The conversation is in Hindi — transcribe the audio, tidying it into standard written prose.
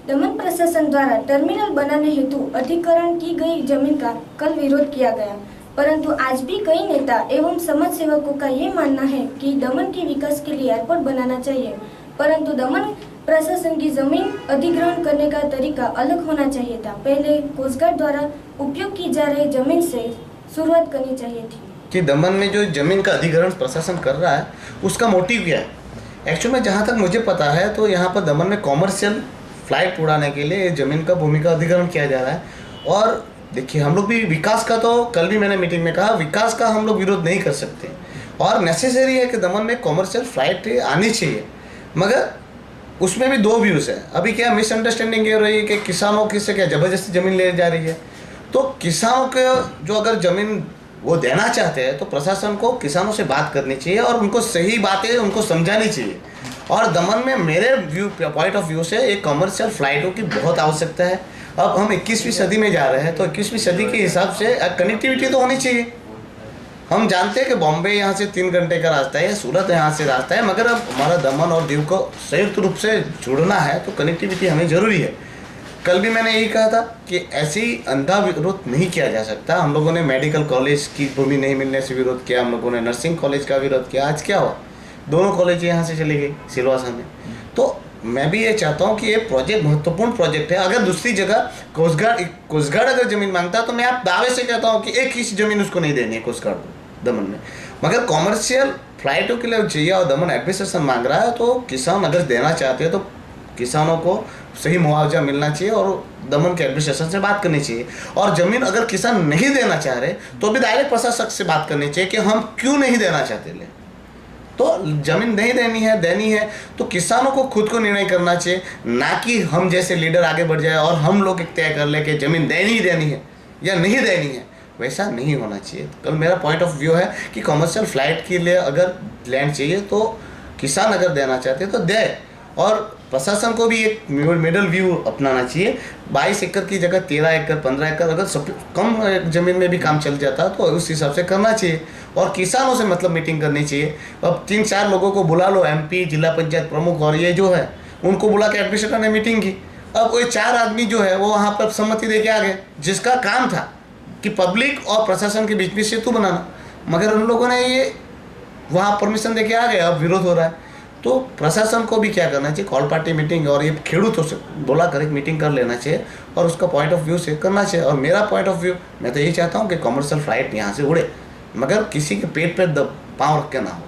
दमन प्रशासन द्वारा टर्मिनल बनाने हेतु अधिग्रहण की गई जमीन का कल विरोध किया गया, परंतु आज भी कई नेता एवं समाज सेवकों का ये मानना है कि दमन के विकास के लिए एयरपोर्ट बनाना चाहिए, परंतु दमन प्रशासन की जमीन अधिग्रहण करने का तरीका अलग होना चाहिए था। पहले कोस्ट गार्ड द्वारा उपयोग की जा रही जमीन से शुरुआत करनी चाहिए थी। कि दमन में जो जमीन का अधिग्रहण प्रशासन कर रहा है उसका मोटिव क्या है? एक्चुअल में जहाँ तक मुझे पता है तो यहाँ पर दमन में कॉमर्शियल फ्लाइट उड़ाने के लिए जमीन का भूमि का अधिग्रहण किया जा रहा है। और देखिए, हम लोग भी विकास का, तो कल भी मैंने मीटिंग में कहा, विकास का हम लोग विरोध नहीं कर सकते और नेसेसरी है कि दमन में कॉमर्शियल फ्लाइट आनी चाहिए, मगर उसमें भी दो व्यूज़ है। अभी क्या मिसअंडरस्टैंडिंग ये हो रही है कि किसानों की से क्या ज़बरदस्ती ज़मीन ले जा रही है। तो किसानों के जो अगर ज़मीन वो देना चाहते हैं तो प्रशासन को किसानों से बात करनी चाहिए और उनको सही बातें उनको समझानी चाहिए। और दमन में मेरे पॉइंट ऑफ व्यू से एक कमर्शियल फ्लाइटों की बहुत आवश्यकता है। अब हम 21वीं सदी में जा रहे हैं तो 21वीं सदी के हिसाब से कनेक्टिविटी तो होनी चाहिए। हम जानते हैं कि बॉम्बे यहाँ से 3 घंटे का रास्ता है, सूरत यहाँ से रास्ता है, मगर अब हमारा दमन और दीव को संयुक्त रूप से जुड़ना है तो कनेक्टिविटी हमें ज़रूरी है। कल भी मैंने यही कहा था कि ऐसे ही अंधा विरोध नहीं किया जा सकता। हम लोगों ने मेडिकल कॉलेज की भूमि नहीं मिलने से विरोध किया, हम लोगों ने नर्सिंग कॉलेज का विरोध किया। आज क्या हुआ, दोनों कॉलेज यहाँ से चली गई सिलवासा में। तो मैं भी ये चाहता हूँ कि ये प्रोजेक्ट महत्वपूर्ण प्रोजेक्ट है। अगर दूसरी जगह कोस्ट गार्ड अगर ज़मीन मांगता है तो मैं आप दावे से कहता हूँ कि एक ही ज़मीन उसको नहीं देनी है कोस्ट गार्ड को दमन में, मगर कॉमर्शियल फ्लाइटों के लिए चाहिए और दमन एडमिनिस्ट्रेशन मांग रहा है तो किसान अगर देना चाहते हैं तो किसानों को सही मुआवजा मिलना चाहिए और दमन के एडमिनिस्ट्रेशन से बात करनी चाहिए। और ज़मीन अगर किसान नहीं देना चाह रहे तो भी डायरेक्ट प्रशासक से बात करनी चाहिए कि हम क्यों नहीं देना चाहते। ले तो ज़मीन नहीं देनी है तो किसानों को खुद को निर्णय करना चाहिए, ना कि हम जैसे लीडर आगे बढ़ जाए और हम लोग एक तय कर ले कि ज़मीन देनी है या नहीं देनी है। वैसा नहीं होना चाहिए। कल मेरा पॉइंट ऑफ व्यू है कि कॉमर्शियल फ्लाइट के लिए अगर लैंड चाहिए तो किसान अगर देना चाहते तो दे, और प्रशासन को भी एक मिडल व्यू अपनाना चाहिए। 22 एकड़ की जगह 13 एकड़ 15 एकड़ अगर कम ज़मीन में भी काम चल जाता तो उस हिसाब से करना चाहिए और किसानों से मतलब मीटिंग करनी चाहिए। अब 3-4 लोगों को बुला लो, MP, जिला पंचायत प्रमुख और ये जो है उनको बुला के एडमिनिस्ट्रेटर ने मीटिंग की। अब वो 4 आदमी जो है वो वहाँ पर सम्मति दे के आ गए, जिसका काम था कि पब्लिक और प्रशासन के बीच में सेतु बनाना, मगर उन लोगों ने ये वहाँ परमिशन दे के आ गए। अब विरोध हो रहा है तो प्रशासन को भी क्या करना चाहिए, कॉल पार्टी मीटिंग और ये खेडूतों से बोला कर एक मीटिंग कर लेना चाहिए और उसका पॉइंट ऑफ व्यू से करना चाहिए। और मेरा पॉइंट ऑफ व्यू, मैं तो यही चाहता हूँ कि कॉमर्शियल फ्लाइट यहाँ से उड़े, मगर किसी के पेट पे पाँव रख के ना हो।